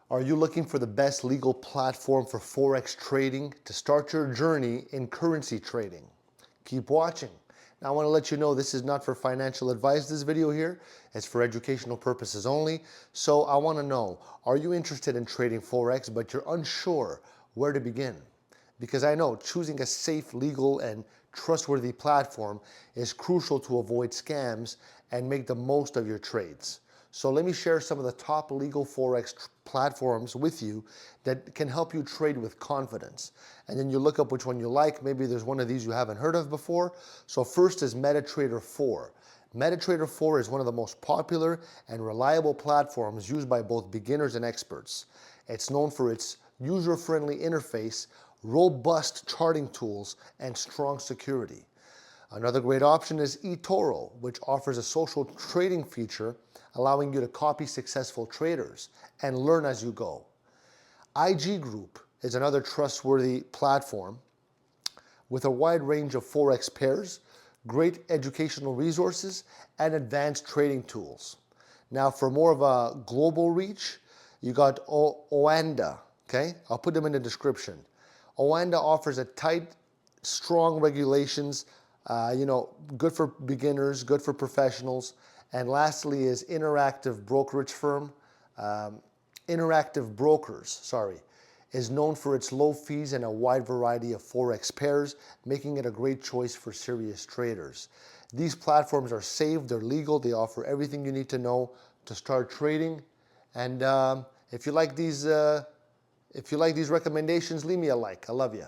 Are you looking for the best legal platform for Forex trading to start your journey in currency trading? Keep watching. Now I want to let you know this is not for financial advice, this video here. It's for educational purposes only. So I want to know, are you interested in trading Forex but you're unsure where to begin? Because I know choosing a safe, legal, and trustworthy platform is crucial to avoid scams and make the most of your trades. So let me share some of the top legal Forex platforms with you that can help you trade with confidence. And then you look up which one you like. Maybe there's one of these you haven't heard of before. So first is MetaTrader 4. MetaTrader 4 is one of the most popular and reliable platforms used by both beginners and experts. It's known for its user-friendly interface, robust charting tools, and strong security. Another great option is eToro, which offers a social trading feature allowing you to copy successful traders and learn as you go. IG Group is another trustworthy platform with a wide range of Forex pairs, great educational resources, and advanced trading tools. Now for more of a global reach, you got OANDA, okay? I'll put them in the description. OANDA offers a tight, strong regulations, good for beginners, good for professionals. And lastly is Interactive Brokerage Firm. Interactive Brokers, is known for its low fees and a wide variety of Forex pairs, making it a great choice for serious traders. These platforms are safe, they're legal, they offer everything you need to know to start trading. And if you like these recommendations, leave me a like. I love you.